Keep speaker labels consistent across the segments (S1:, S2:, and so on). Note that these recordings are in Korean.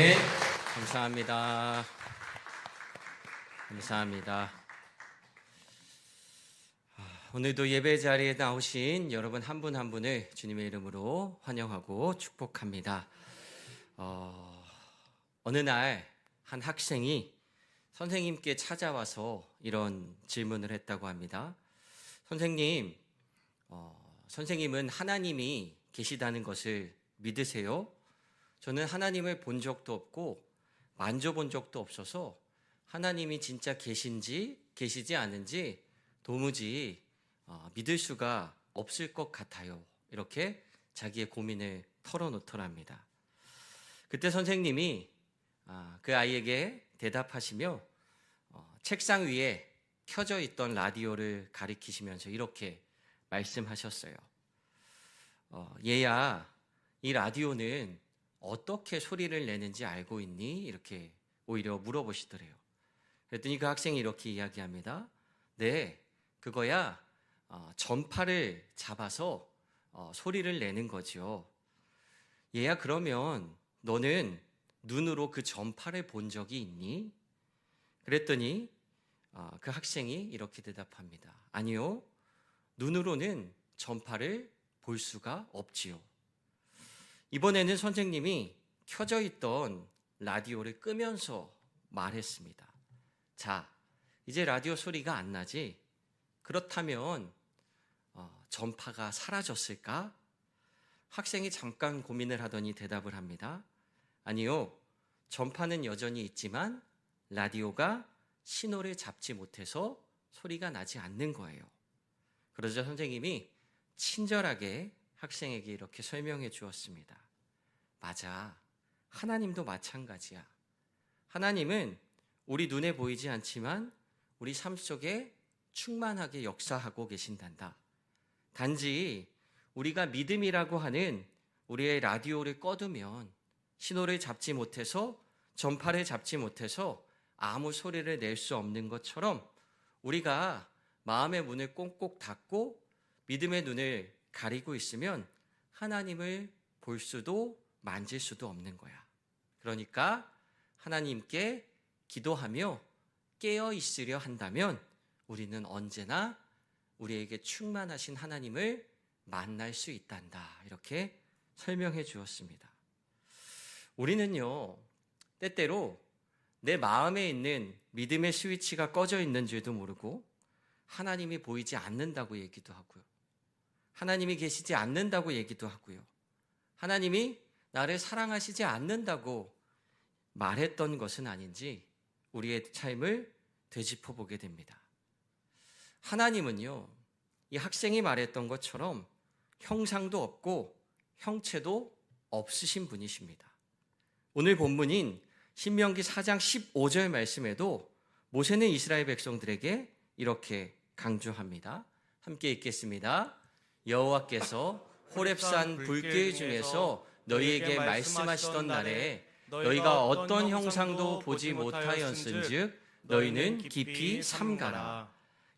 S1: 아멘. 감사합니다. 감사합니다. 오늘도 예배 자리에 나오신 여러분 한 분 한 분을 주님의 이름으로 환영하고 축복합니다. 어느 날 한 학생이 선생님께 찾아와서 이런 질문을 했다고 합니다. 선생님, 선생님은 하나님이 계시다는 것을 믿으세요? 저는 하나님을 본 적도 없고 만져본 적도 없어서 하나님이 진짜 계신지 계시지 않은지 도무지 믿을 수가 없을 것 같아요. 이렇게 자기의 고민을 털어놓더랍니다. 그때 선생님이 그 아이에게 대답하시며 책상 위에 켜져 있던 라디오를 가리키시면서 이렇게 말씀하셨어요. 얘야, 이 라디오는 어떻게 소리를 내는지 알고 있니? 이렇게 오히려 물어보시더래요. 그랬더니 그 학생이 이렇게 이야기합니다. 네, 그거야 전파를 잡아서 소리를 내는 거죠. 얘야, 그러면 너는 눈으로 그 전파를 본 적이 있니? 그랬더니 그 학생이 이렇게 대답합니다. 아니요, 눈으로는 전파를 볼 수가 없지요. 이번에는 선생님이 켜져 있던 라디오를 끄면서 말했습니다. 자, 이제 라디오 소리가 안 나지? 그렇다면 전파가 사라졌을까? 학생이 잠깐 고민을 하더니 대답을 합니다. 아니요, 전파는 여전히 있지만 라디오가 신호를 잡지 못해서 소리가 나지 않는 거예요. 그러자 선생님이 친절하게 학생에게 이렇게 설명해 주었습니다. 맞아, 하나님도 마찬가지야. 하나님은 우리 눈에 보이지 않지만 우리 삶 속에 충만하게 역사하고 계신단다. 단지 우리가 믿음이라고 하는 우리의 라디오를 꺼두면 신호를 잡지 못해서 전파를 잡지 못해서 아무 소리를 낼 수 없는 것처럼 우리가 마음의 문을 꽁꽁 닫고 믿음의 눈을 가리고 있으면 하나님을 볼 수도 만질 수도 없는 거야. 그러니까 하나님께 기도하며 깨어 있으려 한다면 우리는 언제나 우리에게 충만하신 하나님을 만날 수 있단다. 이렇게 설명해 주었습니다. 우리는요, 때때로 내 마음에 있는 믿음의 스위치가 꺼져 있는 줄도 모르고 하나님이 보이지 않는다고 얘기도 하고요. 하나님이 계시지 않는다고 얘기도 하고요. 하나님이 나를 사랑하시지 않는다고 말했던 것은 아닌지 우리의 삶을 되짚어 보게 됩니다. 하나님은요, 이 학생이 말했던 것처럼 형상도 없고 형체도 없으신 분이십니다. 오늘 본문인 신명기 4장 15절 말씀에도 모세는 이스라엘 백성들에게 이렇게 강조합니다. 함께 읽겠습니다. 여호와께서 호렙산 불길 중에서 너희에게 말씀하시던 날에 너희가 어떤 형상도 보지 못하였은즉 너희는 깊이 삼가라.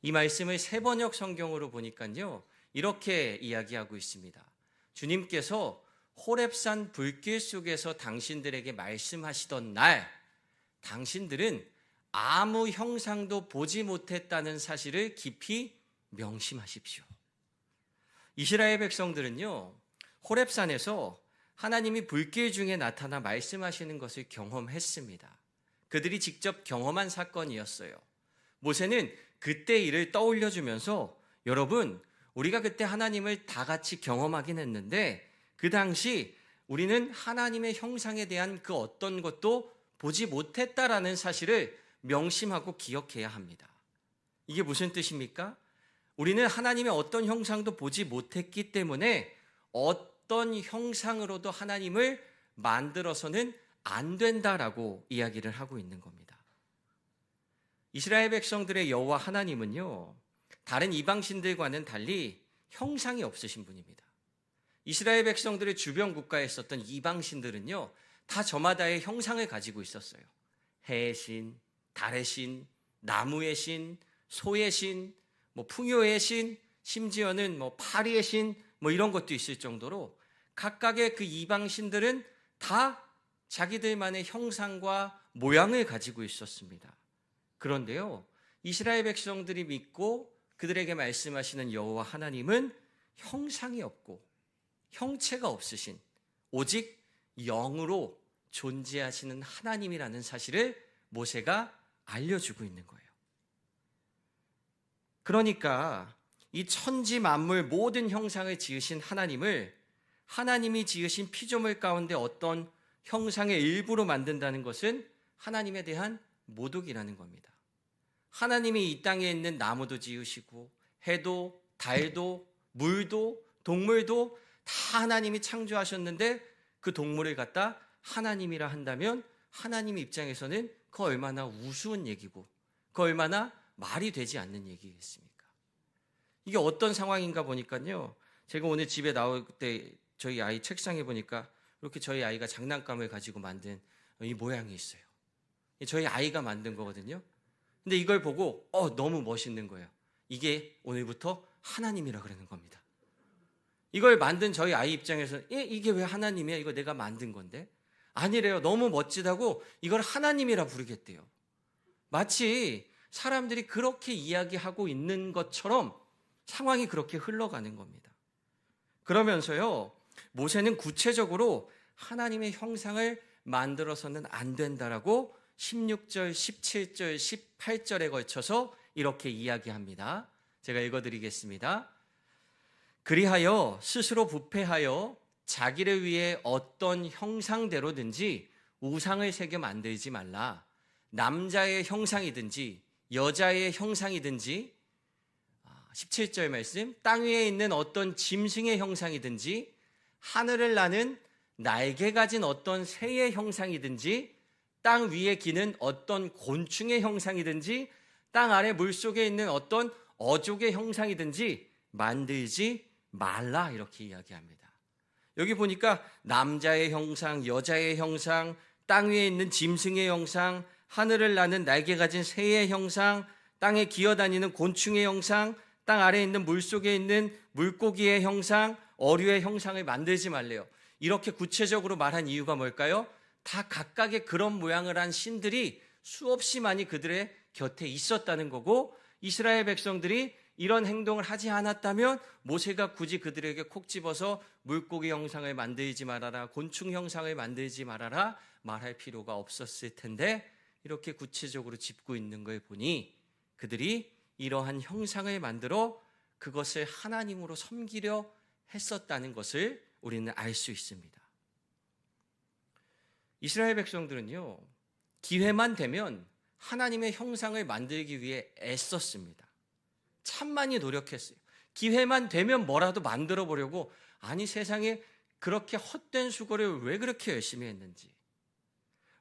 S1: 이 말씀을 세번역 성경으로 보니까요, 이렇게 이야기하고 있습니다. 주님께서 호렙산 불길 속에서 당신들에게 말씀하시던 날, 당신들은 아무 형상도 보지 못했다는 사실을 깊이 명심하십시오. 이스라엘 백성들은요, 호렙산에서 하나님이 불길 중에 나타나 말씀하시는 것을 경험했습니다. 그들이 직접 경험한 사건이었어요. 모세는 그때 일을 떠올려 주면서 여러분, 우리가 그때 하나님을 다 같이 경험하긴 했는데 그 당시 우리는 하나님의 형상에 대한 그 어떤 것도 보지 못했다라는 사실을 명심하고 기억해야 합니다. 이게 무슨 뜻입니까? 우리는 하나님의 어떤 형상도 보지 못했기 때문에 어떤 형상으로도 하나님을 만들어서는 안 된다라고 이야기를 하고 있는 겁니다. 이스라엘 백성들의 여호와 하나님은요, 다른 이방신들과는 달리 형상이 없으신 분입니다. 이스라엘 백성들의 주변 국가에 있었던 이방신들은요, 다 저마다의 형상을 가지고 있었어요. 해의 신, 달의 신, 나무의 신, 소의 신, 풍요의 신, 심지어는 파리의 신, 이런 것도 있을 정도로 각각의 그 이방신들은 다 자기들만의 형상과 모양을 가지고 있었습니다. 그런데요, 이스라엘 백성들이 믿고 그들에게 말씀하시는 여호와 하나님은 형상이 없고 형체가 없으신 오직 영으로 존재하시는 하나님이라는 사실을 모세가 알려주고 있는 거예요. 그러니까 이 천지 만물 모든 형상을 지으신 하나님을 하나님이 지으신 피조물 가운데 어떤 형상의 일부로 만든다는 것은 하나님에 대한 모독이라는 겁니다. 하나님이 이 땅에 있는 나무도 지으시고 해도 달도 물도 동물도 다 하나님이 창조하셨는데 그 동물을 갖다 하나님이라 한다면 하나님 입장에서는 그 얼마나 우스운 얘기고 그 얼마나 말이 되지 않는 얘기겠습니까? 이게 어떤 상황인가 보니까요, 제가 오늘 집에 나올 때 저희 아이 책상에 보니까 이렇게 저희 아이가 장난감을 가지고 만든 이 모양이 있어요. 저희 아이가 만든 거거든요. 근데 이걸 보고 너무 멋있는 거예요. 이게 오늘부터 하나님이라 그러는 겁니다. 이걸 만든 저희 아이 입장에서는 이게 왜 하나님이야? 이거 내가 만든 건데. 아니래요. 너무 멋지다고 이걸 하나님이라 부르겠대요. 마치 사람들이 그렇게 이야기하고 있는 것처럼 상황이 그렇게 흘러가는 겁니다. 그러면서요, 모세는 구체적으로 하나님의 형상을 만들어서는 안 된다라고 16절, 17절, 18절에 걸쳐서 이렇게 이야기합니다. 제가 읽어드리겠습니다. 그리하여 스스로 부패하여 자기를 위해 어떤 형상대로든지 우상을 새겨 만들지 말라. 남자의 형상이든지 여자의 형상이든지 17절 말씀, 땅 위에 있는 어떤 짐승의 형상이든지 하늘을 나는 날개 가진 어떤 새의 형상이든지 땅 위에 기는 어떤 곤충의 형상이든지 땅 아래 물속에 있는 어떤 어족의 형상이든지 만들지 말라, 이렇게 이야기합니다. 여기 보니까 남자의 형상, 여자의 형상, 땅 위에 있는 짐승의 형상, 하늘을 나는 날개 가진 새의 형상, 땅에 기어다니는 곤충의 형상, 땅 아래에 있는 물속에 있는 물고기의 형상, 어류의 형상을 만들지 말래요. 이렇게 구체적으로 말한 이유가 뭘까요? 다 각각의 그런 모양을 한 신들이 수없이 많이 그들의 곁에 있었다는 거고, 이스라엘 백성들이 이런 행동을 하지 않았다면 모세가 굳이 그들에게 콕 집어서 물고기 형상을 만들지 말아라, 곤충 형상을 만들지 말아라 말할 필요가 없었을 텐데, 이렇게 구체적으로 짚고 있는 걸 보니 그들이 이러한 형상을 만들어 그것을 하나님으로 섬기려 했었다는 것을 우리는 알 수 있습니다. 이스라엘 백성들은요, 기회만 되면 하나님의 형상을 만들기 위해 애썼습니다. 참 많이 노력했어요. 기회만 되면 뭐라도 만들어 보려고. 아니, 세상에 그렇게 헛된 수고를 왜 그렇게 열심히 했는지,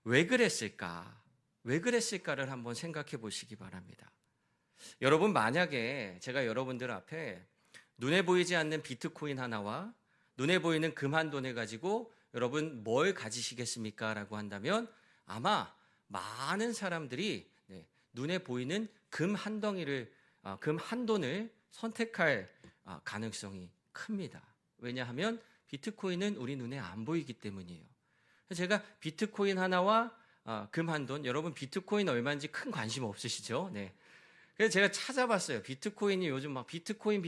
S1: 왜 그랬을까? 왜 그랬을까를 한번 생각해 보시기 바랍니다. 여러분, 만약에 제가 여러분들 앞에 눈에 보이지 않는 비트코인 하나와 눈에 보이는 금 한 돈을 가지고 여러분 뭘 가지시겠습니까? 라고 한다면 아마 많은 사람들이 눈에 보이는 금 한 덩이를, 금 한 돈을 선택할 가능성이 큽니다. 왜냐하면 비트코인은 우리 눈에 안 보이기 때문이에요. 제가 비트코인 하나와 금 한 돈, 여러분 비트코인 얼마인지 큰 관심 없으시죠? 네. 그래서 제가 찾아봤어요. 비트코인이 요즘 막 비트코인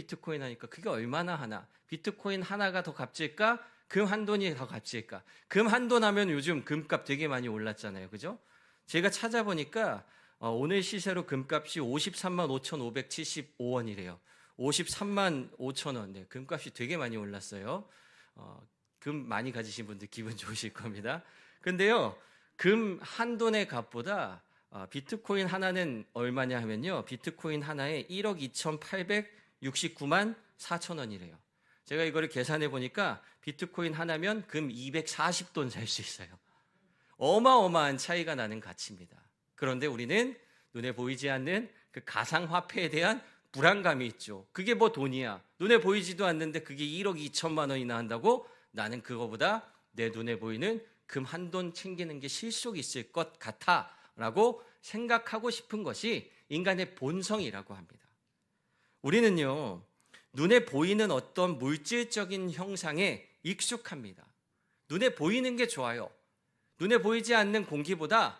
S1: 하니까 그게 얼마나 하나? 비트코인 하나가 더 값질까? 금 한 돈이 더 값질까? 금 한 돈 하면 요즘 금값 되게 많이 올랐잖아요. 그죠? 제가 찾아보니까 오늘 시세로 금값이 53만 5,575원이래요. 53만 5천 원. 네, 금값이 되게 많이 올랐어요. 금 많이 가지신 분들 기분 좋으실 겁니다. 근데요, 금 한 돈의 값보다 비트코인 하나는 얼마냐 하면요, 비트코인 하나에 1억 2,869만 4천 원이래요. 제가 이거를 계산해 보니까 비트코인 하나면 금 240돈 살 수 있어요. 어마어마한 차이가 나는 가치입니다. 그런데 우리는 눈에 보이지 않는 그 가상화폐에 대한 불안감이 있죠. 그게 뭐 돈이야. 눈에 보이지도 않는데 그게 1억 2천만 원이나 한다고? 나는 그거보다 내 눈에 보이는 금 한 돈 챙기는 게 실속이 있을 것 같아 라고 생각하고 싶은 것이 인간의 본성이라고 합니다. 우리는요, 눈에 보이는 어떤 물질적인 형상에 익숙합니다. 눈에 보이는 게 좋아요. 눈에 보이지 않는 공기보다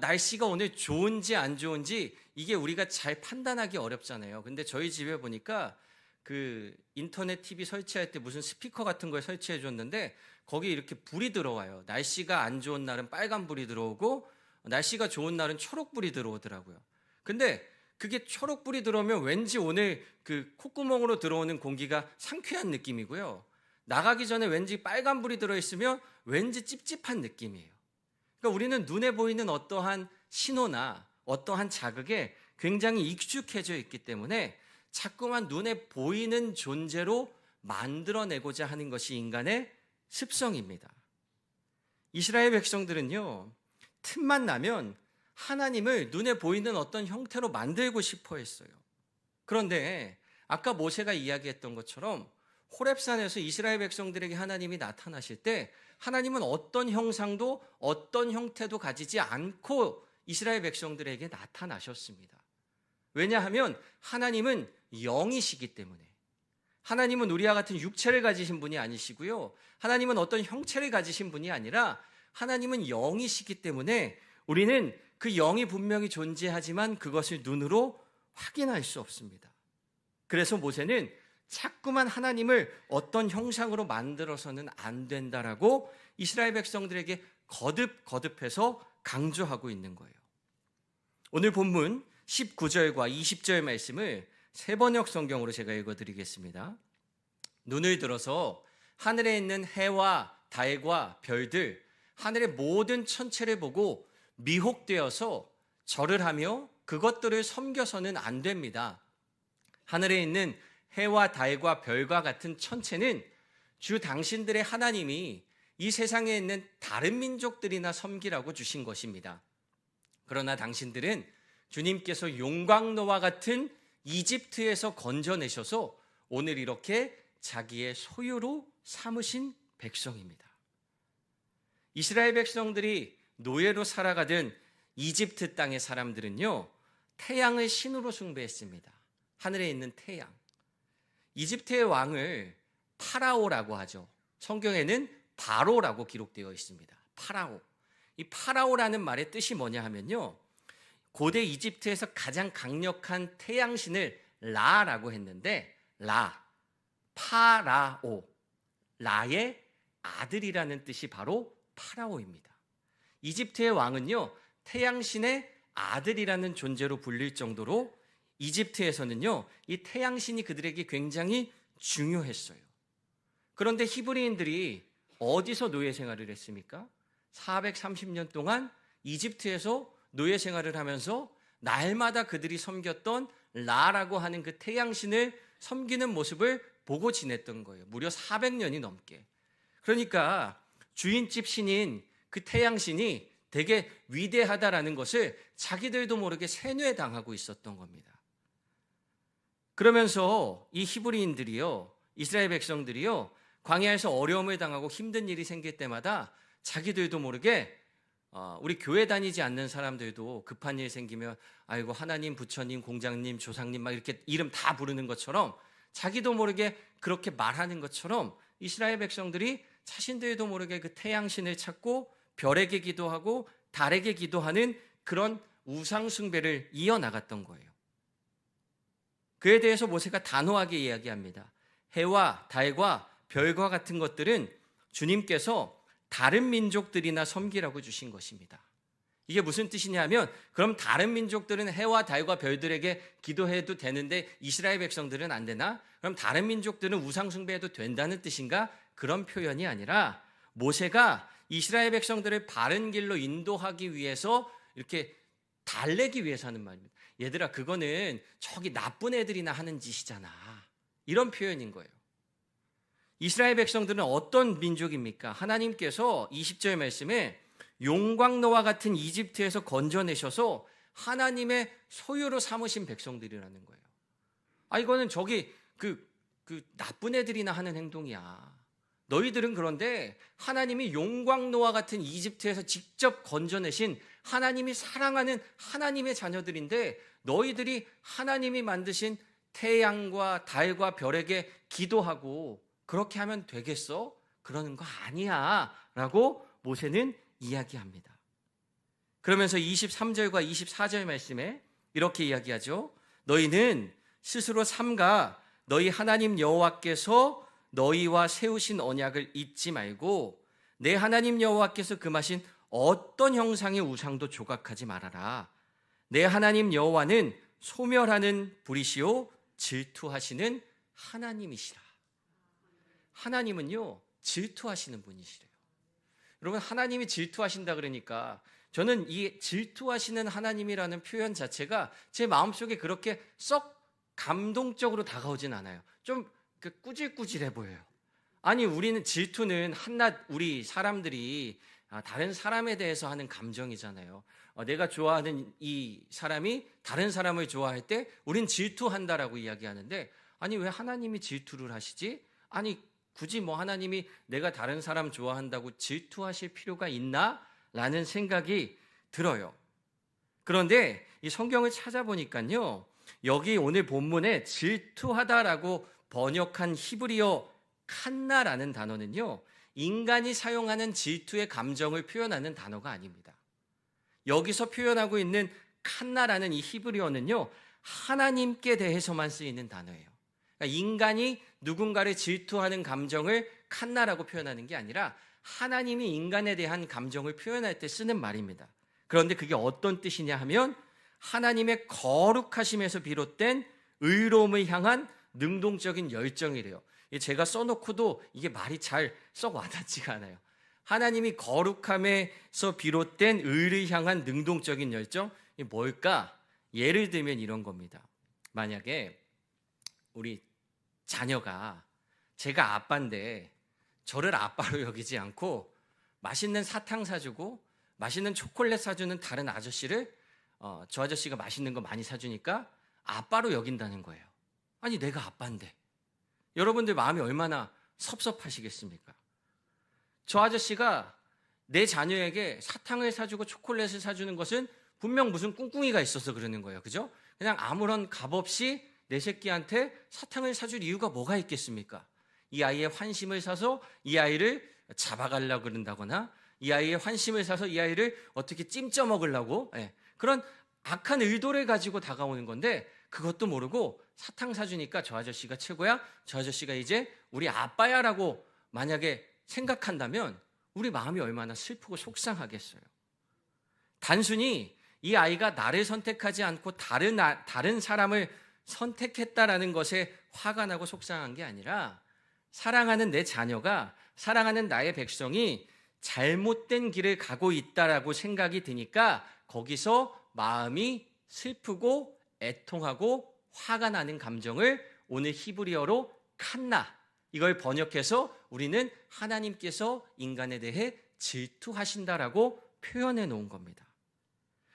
S1: 날씨가 오늘 좋은지 안 좋은지 이게 우리가 잘 판단하기 어렵잖아요. 근데 저희 집에 보니까 그 인터넷 TV 설치할 때 무슨 스피커 같은 걸 설치해 줬는데 거기 이렇게 불이 들어와요. 날씨가 안 좋은 날은 빨간 불이 들어오고 날씨가 좋은 날은 초록불이 들어오더라고요. 근데 그게 초록불이 들어오면 왠지 오늘 그 콧구멍으로 들어오는 공기가 상쾌한 느낌이고요. 나가기 전에 왠지 빨간불이 들어있으면 왠지 찝찝한 느낌이에요. 그러니까 우리는 눈에 보이는 어떠한 신호나 어떠한 자극에 굉장히 익숙해져 있기 때문에 자꾸만 눈에 보이는 존재로 만들어내고자 하는 것이 인간의 습성입니다. 이스라엘 백성들은요, 틈만 나면 하나님을 눈에 보이는 어떤 형태로 만들고 싶어 했어요. 그런데 아까 모세가 이야기했던 것처럼 호렙산에서 이스라엘 백성들에게 하나님이 나타나실 때 하나님은 어떤 형상도 어떤 형태도 가지지 않고 이스라엘 백성들에게 나타나셨습니다. 왜냐하면 하나님은 영이시기 때문에. 하나님은 우리와 같은 육체를 가지신 분이 아니시고요. 하나님은 어떤 형체를 가지신 분이 아니라 하나님은 영이시기 때문에 우리는 그 영이 분명히 존재하지만 그것을 눈으로 확인할 수 없습니다. 그래서 모세는 자꾸만 하나님을 어떤 형상으로 만들어서는 안 된다라고 이스라엘 백성들에게 거듭해서 강조하고 있는 거예요. 오늘 본문 19절과 20절 말씀을 세번역 성경으로 제가 읽어드리겠습니다. 눈을 들어서 하늘에 있는 해와 달과 별들, 하늘의 모든 천체를 보고 미혹되어서 절을 하며 그것들을 섬겨서는 안 됩니다. 하늘에 있는 해와 달과 별과 같은 천체는 주 당신들의 하나님이 이 세상에 있는 다른 민족들이나 섬기라고 주신 것입니다. 그러나 당신들은 주님께서 용광로와 같은 이집트에서 건져내셔서 오늘 이렇게 자기의 소유로 삼으신 백성입니다. 이스라엘 백성들이 노예로 살아가던 이집트 땅의 사람들은요, 태양을 신으로 숭배했습니다. 하늘에 있는 태양. 이집트의 왕을 파라오라고 하죠. 성경에는 바로라고 기록되어 있습니다. 파라오. 이 파라오라는 말의 뜻이 뭐냐 하면요, 고대 이집트에서 가장 강력한 태양신을 라라고 했는데, 파라오, 라의 아들이라는 뜻이 바로 파라오입니다. 이집트의 왕은요, 태양신의 아들이라는 존재로 불릴 정도로 이집트에서는요, 이 태양신이 그들에게 굉장히 중요했어요. 그런데 히브리인들이 어디서 노예 생활을 했습니까? 430년 동안 이집트에서 노예 생활을 하면서 날마다 그들이 섬겼던 라라고 하는 그 태양신을 섬기는 모습을 보고 지냈던 거예요. 무려 400년이 넘게. 그러니까 주인집 신인 그 태양신이 되게 위대하다라는 것을 자기들도 모르게 세뇌당하고 있었던 겁니다. 그러면서 이 히브리인들이요, 이스라엘 백성들이요, 광야에서 어려움을 당하고 힘든 일이 생길 때마다 자기들도 모르게 우리 교회 다니지 않는 사람들도 급한 일 생기면 아이고 하나님, 부처님, 공장님, 조상님 막 이렇게 이름 다 부르는 것처럼 자기도 모르게 그렇게 말하는 것처럼 이스라엘 백성들이 자신들도 모르게 그 태양신을 찾고 별에게 기도하고 달에게 기도하는 그런 우상 숭배를 이어나갔던 거예요. 그에 대해서 모세가 단호하게 이야기합니다. 해와 달과 별과 같은 것들은 주님께서 다른 민족들이나 섬기라고 주신 것입니다. 이게 무슨 뜻이냐면, 그럼 다른 민족들은 해와 달과 별들에게 기도해도 되는데 이스라엘 백성들은 안 되나? 그럼 다른 민족들은 우상 숭배해도 된다는 뜻인가? 그런 표현이 아니라 모세가 이스라엘 백성들을 바른 길로 인도하기 위해서 이렇게 달래기 위해서 하는 말입니다. 얘들아, 그거는 저기 나쁜 애들이나 하는 짓이잖아. 이런 표현인 거예요. 이스라엘 백성들은 어떤 민족입니까? 하나님께서 20절 말씀에 용광로와 같은 이집트에서 건져내셔서 하나님의 소유로 삼으신 백성들이라는 거예요. 이거는 저기 그 나쁜 애들이나 하는 행동이야. 너희들은 그런데 하나님이 용광로와 같은 이집트에서 직접 건져내신 하나님이 사랑하는 하나님의 자녀들인데 너희들이 하나님이 만드신 태양과 달과 별에게 기도하고 그렇게 하면 되겠어? 그러는 거 아니야 라고 모세는 이야기합니다. 그러면서 23절과 24절 말씀에 이렇게 이야기하죠. 너희는 스스로 삼가 너희 하나님 여호와께서 너희와 세우신 언약을 잊지 말고 내 하나님 여호와께서 금하신 어떤 형상의 우상도 조각하지 말아라. 내 하나님 여호와는 소멸하는 불이시요 질투하시는 하나님이시라. 하나님은요 질투하시는 분이시래요. 여러분, 하나님이 질투하신다 그러니까 저는 이 질투하시는 하나님이라는 표현 자체가 제 마음속에 그렇게 썩 감동적으로 다가오진 않아요. 좀 꾸질꾸질해 보여요. 아니, 우리는 질투는 한낱 우리 사람들이 다른 사람에 대해서 하는 감정이잖아요. 내가 좋아하는 이 사람이 다른 사람을 좋아할 때 우린 질투한다라고 이야기하는데, 아니 왜 하나님이 질투를 하시지? 아니 굳이 뭐 하나님이 내가 다른 사람 좋아한다고 질투하실 필요가 있나? 라는 생각이 들어요. 그런데 이 성경을 찾아보니까요, 여기 오늘 본문에 질투하다라고 번역한 히브리어 칸나라는 단어는요, 인간이 사용하는 질투의 감정을 표현하는 단어가 아닙니다. 여기서 표현하고 있는 칸나라는 이 히브리어는요, 하나님께 대해서만 쓰이는 단어예요. 그러니까 인간이 누군가를 질투하는 감정을 칸나라고 표현하는 게 아니라 하나님이 인간에 대한 감정을 표현할 때 쓰는 말입니다. 그런데 그게 어떤 뜻이냐 하면 하나님의 거룩하심에서 비롯된 의로움을 향한 능동적인 열정이래요. 제가 써놓고도 이게 말이 잘 썩 와닿지가 않아요. 하나님이 거룩함에서 비롯된 의를 향한 능동적인 열정, 이게 뭘까? 예를 들면 이런 겁니다. 만약에 우리 자녀가 제가 아빠인데 저를 아빠로 여기지 않고 맛있는 사탕 사주고 맛있는 초콜릿 사주는 다른 아저씨를 저 아저씨가 맛있는 거 많이 사주니까 아빠로 여긴다는 거예요. 아니 내가 아빠인데 여러분들 마음이 얼마나 섭섭하시겠습니까? 저 아저씨가 내 자녀에게 사탕을 사주고 초콜릿을 사주는 것은 분명 무슨 꿍꿍이가 있어서 그러는 거예요. 그죠? 그냥 아무런 값 없이 내 새끼한테 사탕을 사줄 이유가 뭐가 있겠습니까? 이 아이의 환심을 사서 이 아이를 잡아가려고 그런다거나 이 아이의 환심을 사서 이 아이를 어떻게 찜쪄 먹으려고, 그런 악한 의도를 가지고 다가오는 건데 그것도 모르고 사탕 사주니까 저 아저씨가 최고야, 저 아저씨가 이제 우리 아빠야 라고 만약에 생각한다면 우리 마음이 얼마나 슬프고 속상하겠어요. 단순히 이 아이가 나를 선택하지 않고 다른 사람을 선택했다라는 것에 화가 나고 속상한 게 아니라 사랑하는 내 자녀가, 사랑하는 나의 백성이 잘못된 길을 가고 있다라고 생각이 드니까 거기서 마음이 슬프고 애통하고 화가 나는 감정을 오늘 히브리어로 칸나, 이걸 번역해서 우리는 하나님께서 인간에 대해 질투하신다라고 표현해 놓은 겁니다.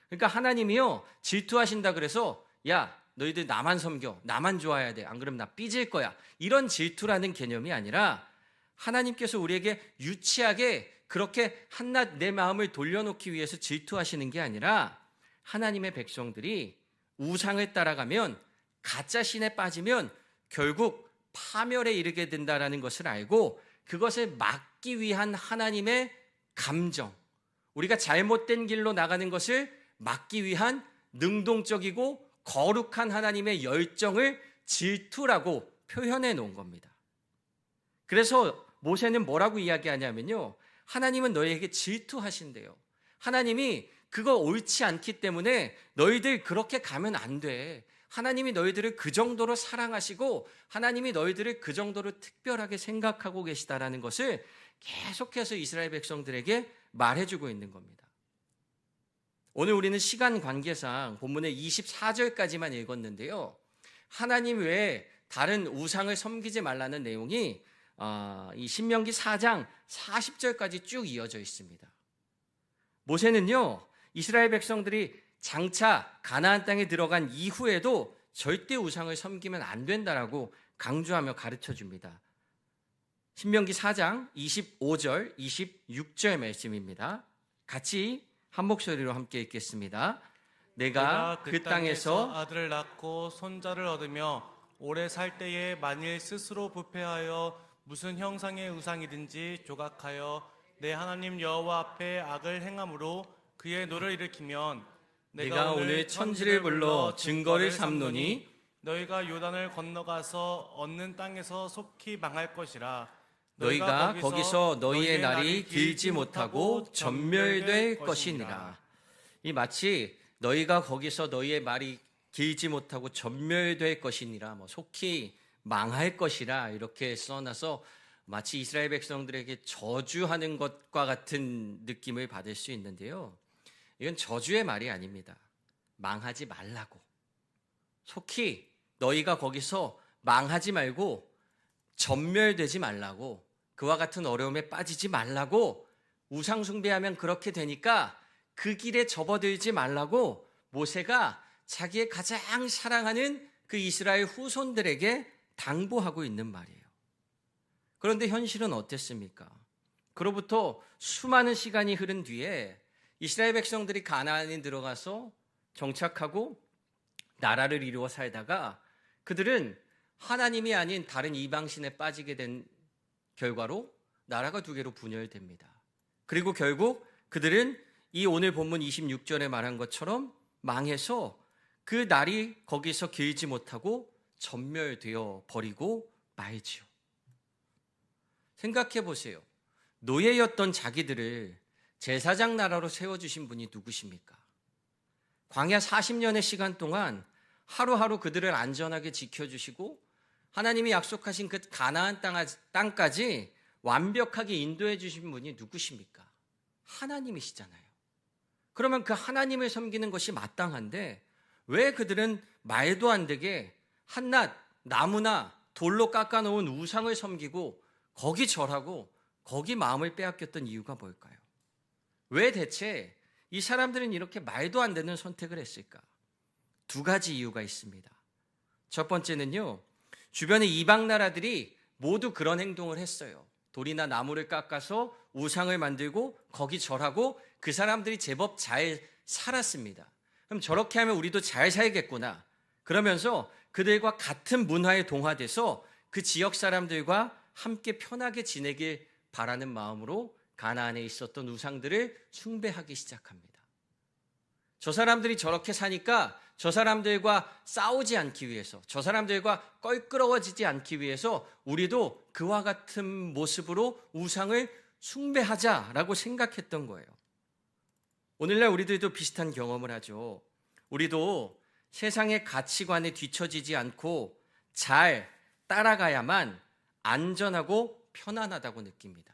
S1: 그러니까 하나님이요 질투하신다 그래서 야 너희들 나만 섬겨, 나만 좋아해야 돼, 안 그러면 나 삐질 거야, 이런 질투라는 개념이 아니라 하나님께서 우리에게 유치하게 그렇게 한낱 내 마음을 돌려놓기 위해서 질투하시는 게 아니라 하나님의 백성들이 우상을 따라가면 가짜 신에 빠지면 결국 파멸에 이르게 된다라는 것을 알고 그것을 막기 위한 하나님의 감정, 우리가 잘못된 길로 나가는 것을 막기 위한 능동적이고 거룩한 하나님의 열정을 질투라고 표현해 놓은 겁니다. 그래서 모세는 뭐라고 이야기하냐면요, 하나님은 너희에게 질투하신대요. 하나님이 그거 옳지 않기 때문에 너희들 그렇게 가면 안 돼. 하나님이 너희들을 그 정도로 사랑하시고 하나님이 너희들을 그 정도로 특별하게 생각하고 계시다라는 것을 계속해서 이스라엘 백성들에게 말해주고 있는 겁니다. 오늘 우리는 시간 관계상 본문의 24절까지만 읽었는데요, 하나님 외에 다른 우상을 섬기지 말라는 내용이 이 신명기 4장 40절까지 쭉 이어져 있습니다. 모세는요 이스라엘 백성들이 장차 가나안 땅에 들어간 이후에도 절대 우상을 섬기면 안 된다라고 강조하며 가르쳐 줍니다. 신명기 4장 25절 26절 말씀입니다. 같이 한 목소리로 함께 읽겠습니다. 내가 그 땅에서
S2: 아들을 낳고 손자를 얻으며 오래 살 때에 만일 스스로 부패하여 무슨 형상의 우상이든지 조각하여 내 하나님 여호와 앞에 악을 행함으로 그의 노를 일으키면
S1: 내가 오늘 천지를 불러 증거를 삼노니
S2: 너희가 요단을 건너가서 얻는 땅에서 속히 망할 것이라.
S1: 너희가 거기서 너희의 날이 길지 못하고 전멸될 것이니라. 이 마치 너희가 거기서 너희의 말이 길지 못하고 전멸될 것이니라, 속히 망할 것이라 이렇게 써놔서 마치 이스라엘 백성들에게 저주하는 것과 같은 느낌을 받을 수 있는데요. 이건 저주의 말이 아닙니다. 망하지 말라고. 속히 너희가 거기서 망하지 말고 전멸되지 말라고, 그와 같은 어려움에 빠지지 말라고, 우상 숭배하면 그렇게 되니까 그 길에 접어들지 말라고 모세가 자기의 가장 사랑하는 그 이스라엘 후손들에게 당부하고 있는 말이에요. 그런데 현실은 어땠습니까? 그로부터 수많은 시간이 흐른 뒤에 이스라엘 백성들이 가나안에 들어가서 정착하고 나라를 이루어 살다가 그들은 하나님이 아닌 다른 이방신에 빠지게 된 결과로 나라가 두 개로 분열됩니다. 그리고 결국 그들은 이 오늘 본문 26절에 말한 것처럼 망해서 그 날이 거기서 길지 못하고 전멸되어 버리고 말지요. 생각해 보세요. 노예였던 자기들을 제사장 나라로 세워주신 분이 누구십니까? 광야 40년의 시간 동안 하루하루 그들을 안전하게 지켜주시고 하나님이 약속하신 그 가나안 땅까지 완벽하게 인도해 주신 분이 누구십니까? 하나님이시잖아요. 그러면 그 하나님을 섬기는 것이 마땅한데 왜 그들은 말도 안 되게 한낱 나무나 돌로 깎아놓은 우상을 섬기고 거기 절하고 거기 마음을 빼앗겼던 이유가 뭘까요? 왜 대체 이 사람들은 이렇게 말도 안 되는 선택을 했을까? 두 가지 이유가 있습니다. 첫 번째는요, 주변의 이방 나라들이 모두 그런 행동을 했어요. 돌이나 나무를 깎아서 우상을 만들고 거기 절하고 그 사람들이 제법 잘 살았습니다. 그럼 저렇게 하면 우리도 잘 살겠구나. 그러면서 그들과 같은 문화에 동화돼서 그 지역 사람들과 함께 편하게 지내길 바라는 마음으로 가나안에 있었던 우상들을 숭배하기 시작합니다. 저 사람들이 저렇게 사니까 저 사람들과 싸우지 않기 위해서, 저 사람들과 껄끄러워지지 않기 위해서 우리도 그와 같은 모습으로 우상을 숭배하자라고 생각했던 거예요. 오늘날 우리들도 비슷한 경험을 하죠. 우리도 세상의 가치관에 뒤처지지 않고 잘 따라가야만 안전하고 편안하다고 느낍니다.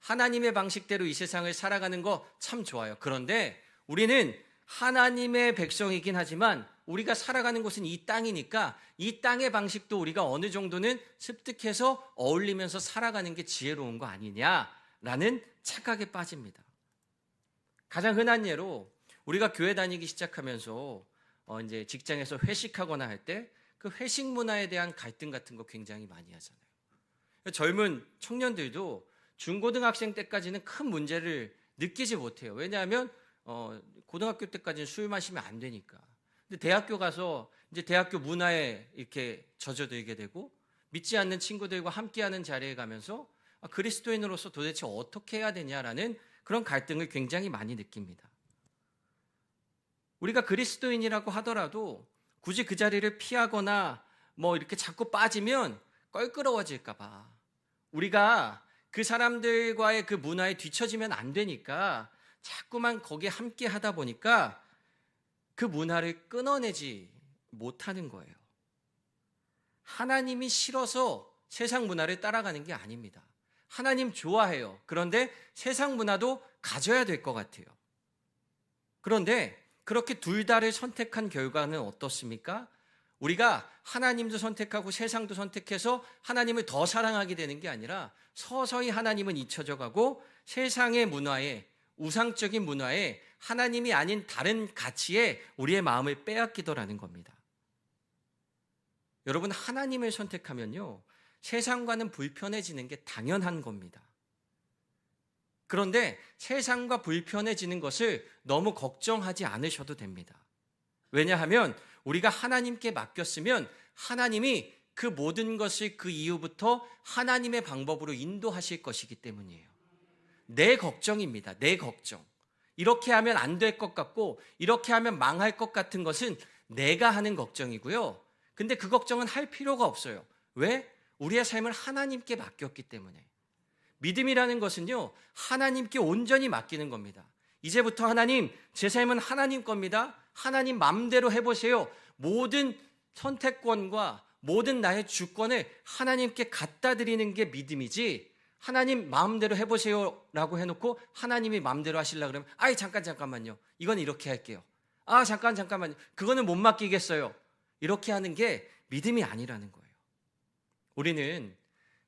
S1: 하나님의 방식대로 이 세상을 살아가는 거 참 좋아요. 그런데 우리는 하나님의 백성이긴 하지만 우리가 살아가는 곳은 이 땅이니까 이 땅의 방식도 우리가 어느 정도는 습득해서 어울리면서 살아가는 게 지혜로운 거 아니냐라는 착각에 빠집니다. 가장 흔한 예로 우리가 교회 다니기 시작하면서 이제 직장에서 회식하거나 할 때 그 회식 문화에 대한 갈등 같은 거 굉장히 많이 하잖아요. 젊은 청년들도 중고등학생 때까지는 큰 문제를 느끼지 못해요. 왜냐하면 고등학교 때까지는 술 마시면 안 되니까. 근데 대학교 가서 이제 대학교 문화에 이렇게 젖어들게 되고 믿지 않는 친구들과 함께하는 자리에 가면서 그리스도인으로서 도대체 어떻게 해야 되냐라는 그런 갈등을 굉장히 많이 느낍니다. 우리가 그리스도인이라고 하더라도 굳이 그 자리를 피하거나 이렇게 자꾸 빠지면 껄끄러워질까 봐. 우리가 그 사람들과의 그 문화에 뒤처지면 안 되니까 자꾸만 거기에 함께 하다 보니까 그 문화를 끊어내지 못하는 거예요. 하나님이 싫어서 세상 문화를 따라가는 게 아닙니다. 하나님 좋아해요. 그런데 세상 문화도 가져야 될 것 같아요. 그런데 그렇게 둘 다를 선택한 결과는 어떻습니까? 우리가 하나님도 선택하고 세상도 선택해서 하나님을 더 사랑하게 되는 게 아니라 서서히 하나님은 잊혀져 가고 세상의 문화에, 우상적인 문화에, 하나님이 아닌 다른 가치에 우리의 마음을 빼앗기더라는 겁니다. 여러분, 하나님을 선택하면요, 세상과는 불편해지는 게 당연한 겁니다. 그런데 세상과 불편해지는 것을 너무 걱정하지 않으셔도 됩니다. 왜냐하면 우리가 하나님께 맡겼으면 하나님이 그 모든 것을 그 이후부터 하나님의 방법으로 인도하실 것이기 때문이에요. 내 걱정입니다. 내 걱정. 이렇게 하면 안 될 것 같고 이렇게 하면 망할 것 같은 것은 내가 하는 걱정이고요. 근데 그 걱정은 할 필요가 없어요. 왜? 우리의 삶을 하나님께 맡겼기 때문에. 믿음이라는 것은요, 하나님께 온전히 맡기는 겁니다. 이제부터 하나님, 제 삶은 하나님 겁니다. 하나님 마음대로 해보세요. 모든 선택권과 모든 나의 주권을 하나님께 갖다 드리는 게 믿음이지, 하나님 마음대로 해보세요 라고 해놓고 하나님이 마음대로 하시려고 그러면 아이 잠깐만요. 이건 이렇게 할게요. 아 잠깐만요. 그거는 못 맡기겠어요. 이렇게 하는 게 믿음이 아니라는 거예요. 우리는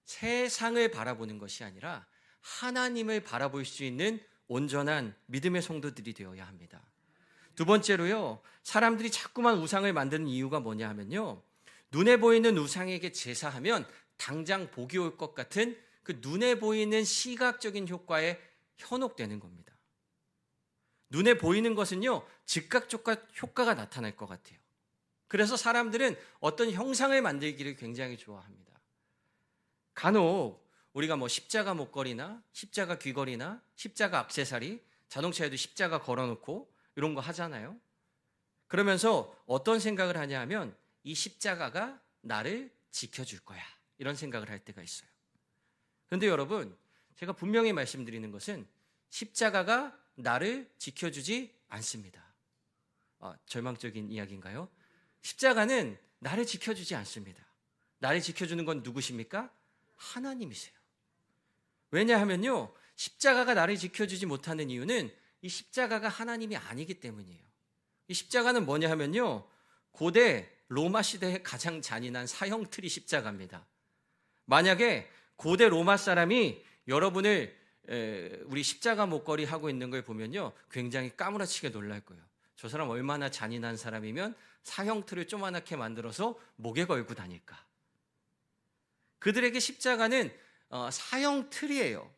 S1: 세상을 바라보는 것이 아니라 하나님을 바라볼 수 있는 온전한 믿음의 성도들이 되어야 합니다. 두 번째로요, 사람들이 자꾸만 우상을 만드는 이유가 뭐냐 하면요, 눈에 보이는 우상에게 제사하면 당장 복이 올 것 같은 그 눈에 보이는 시각적인 효과에 현혹되는 겁니다. 눈에 보이는 것은요, 즉각 효과가 나타날 것 같아요. 그래서 사람들은 어떤 형상을 만들기를 굉장히 좋아합니다. 간혹 우리가 뭐 십자가 목걸이나 십자가 귀걸이나 십자가 액세서리, 자동차에도 십자가 걸어놓고 이런 거 하잖아요. 그러면서 어떤 생각을 하냐 하면 이 십자가가 나를 지켜줄 거야, 이런 생각을 할 때가 있어요. 그런데 여러분, 제가 분명히 말씀드리는 것은 십자가가 나를 지켜주지 않습니다. 절망적인 이야기인가요? 십자가는 나를 지켜주지 않습니다. 나를 지켜주는 건 누구십니까? 하나님이세요. 왜냐하면요, 십자가가 나를 지켜주지 못하는 이유는 이 십자가가 하나님이 아니기 때문이에요. 이 십자가는 뭐냐 하면요, 고대 로마 시대의 가장 잔인한 사형틀이 십자가입니다. 만약에 고대 로마 사람이 여러분을 우리 십자가 목걸이 하고 있는 걸 보면요, 굉장히 까무러치게 놀랄 거예요. 저 사람 얼마나 잔인한 사람이면 사형틀을 조그맣게 만들어서 목에 걸고 다닐까. 그들에게 십자가는 사형틀이에요.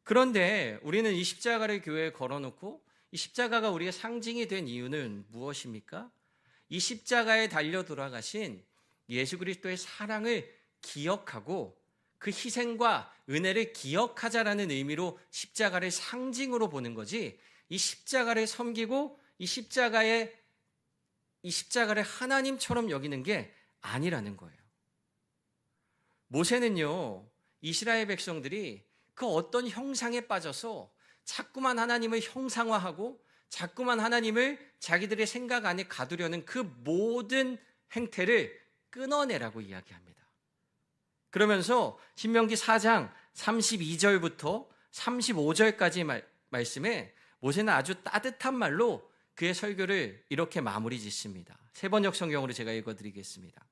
S1: 그런데 우리는 이 십자가를 교회에 걸어놓고 이 십자가가 우리의 상징이 된 이유는 무엇입니까? 이 십자가에 달려 돌아가신 예수 그리스도의 사랑을 기억하고 그 희생과 은혜를 기억하자라는 의미로 십자가를 상징으로 보는 거지, 이 십자가를 섬기고 이 십자가를 하나님처럼 여기는 게 아니라는 거예요. 모세는요, 이스라엘 백성들이 그 어떤 형상에 빠져서 자꾸만 하나님을 형상화하고 자꾸만 하나님을 자기들의 생각 안에 가두려는 그 모든 행태를 끊어내라고 이야기합니다. 그러면서 신명기 4장 32절부터 35절까지 말씀에 모세는 아주 따뜻한 말로 그의 설교를 이렇게 마무리 짓습니다. 세번역 성경으로 제가 읽어드리겠습니다.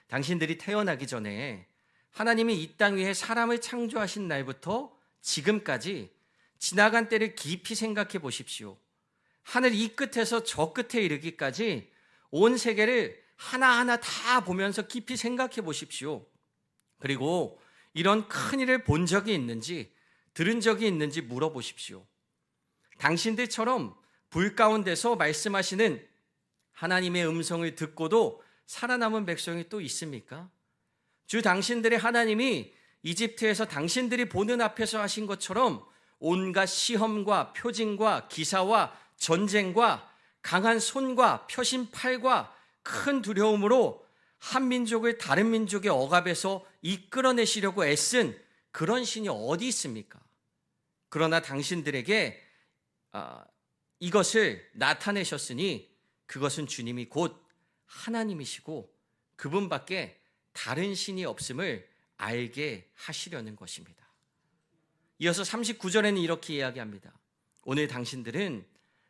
S1: 당신들이 태어나기 전에 하나님이 이 땅 위에 사람을 창조하신 날부터 지금까지 지나간 때를 깊이 생각해 보십시오. 하늘 이 끝에서 저 끝에 이르기까지 온 세계를 하나하나 다 보면서 깊이 생각해 보십시오. 그리고 이런 큰 일을 본 적이 있는지 들은 적이 있는지 물어보십시오. 당신들처럼 불 가운데서 말씀하시는 하나님의 음성을 듣고도 살아남은 백성이 또 있습니까? 주 당신들의 하나님이 이집트에서 당신들이 보는 앞에서 하신 것처럼 온갖 시험과 표징과 기사와 전쟁과 강한 손과 펴신 팔과 큰 두려움으로 한 민족을 다른 민족의 억압에서 이끌어내시려고 애쓴 그런 신이 어디 있습니까? 그러나 당신들에게 이것을 나타내셨으니 그것은 주님이 곧 하나님이시고 그분밖에 다른 신이 없음을 알게 하시려는 것입니다. 이어서 39절에는 이렇게 이야기합니다. 오늘 당신들은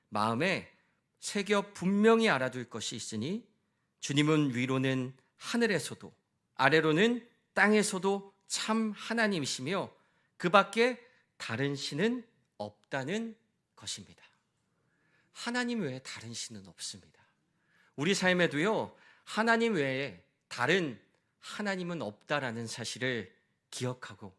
S1: 마음에 새겨 분명히 알아둘 것이 있으니 주님은 위로는 하늘에서도 아래로는 땅에서도 참 하나님이시며 그 밖에 다른 신은 없다는 것입니다. 하나님 외에 다른 신은 없습니다. 우리 삶에도요, 하나님 외에 다른 하나님은 없다라는 사실을 기억하고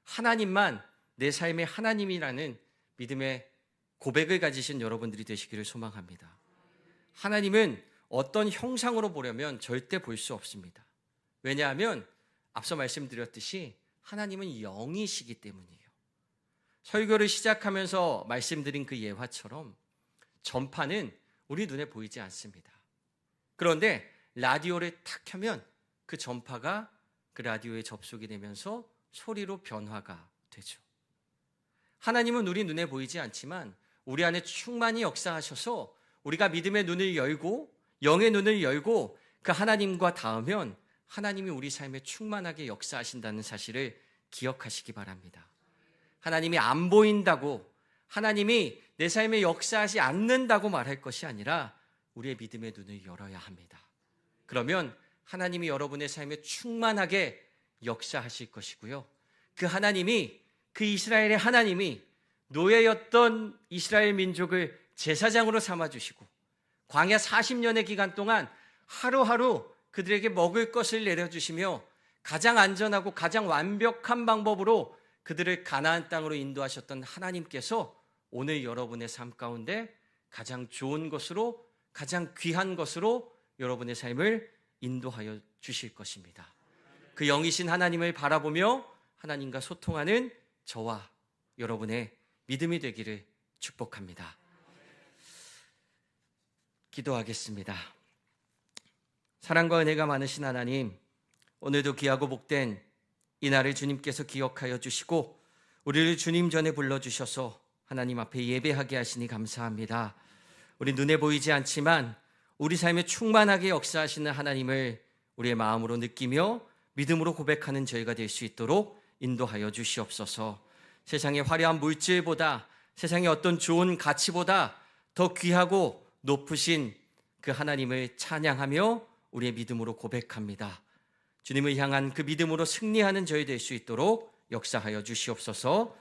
S1: 하나님만 내 삶의 하나님이라는 믿음의 고백을 가지신 여러분들이 되시기를 소망합니다. 하나님은 어떤 형상으로 보려면 절대 볼 수 없습니다. 왜냐하면 앞서 말씀드렸듯이 하나님은 영이시기 때문이에요. 설교를 시작하면서 말씀드린 그 예화처럼 전파는 우리 눈에 보이지 않습니다. 그런데 라디오를 탁 켜면 그 전파가 그 라디오에 접속이 되면서 소리로 변화가 되죠. 하나님은 우리 눈에 보이지 않지만 우리 안에 충만히 역사하셔서 우리가 믿음의 눈을 열고 영의 눈을 열고 그 하나님과 닿으면 하나님이 우리 삶에 충만하게 역사하신다는 사실을 기억하시기 바랍니다. 하나님이 안 보인다고, 하나님이 내 삶에 역사하지 않는다고 말할 것이 아니라 우리의 믿음의 눈을 열어야 합니다. 그러면 하나님이 여러분의 삶에 충만하게 역사하실 것이고요. 그 하나님이, 그 이스라엘의 하나님이 노예였던 이스라엘 민족을 제사장으로 삼아주시고 광야 40년의 기간 동안 하루하루 그들에게 먹을 것을 내려주시며 가장 안전하고 가장 완벽한 방법으로 그들을 가나안 땅으로 인도하셨던 하나님께서 오늘 여러분의 삶 가운데 가장 좋은 것으로, 가장 귀한 것으로 여러분의 삶을 인도하여 주실 것입니다. 그 영이신 하나님을 바라보며 하나님과 소통하는 저와 여러분의 믿음이 되기를 축복합니다. 기도하겠습니다. 사랑과 은혜가 많으신 하나님, 오늘도 귀하고 복된 이 날을 주님께서 기억하여 주시고 우리를 주님 전에 불러주셔서 하나님 앞에 예배하게 하시니 감사합니다. 우리 눈에 보이지 않지만 우리 삶에 충만하게 역사하시는 하나님을 우리의 마음으로 느끼며 믿음으로 고백하는 저희가 될 수 있도록 인도하여 주시옵소서. 세상의 화려한 물질보다, 세상의 어떤 좋은 가치보다 더 귀하고 높으신 그 하나님을 찬양하며 우리의 믿음으로 고백합니다. 주님을 향한 그 믿음으로 승리하는 저희 될 수 있도록 역사하여 주시옵소서.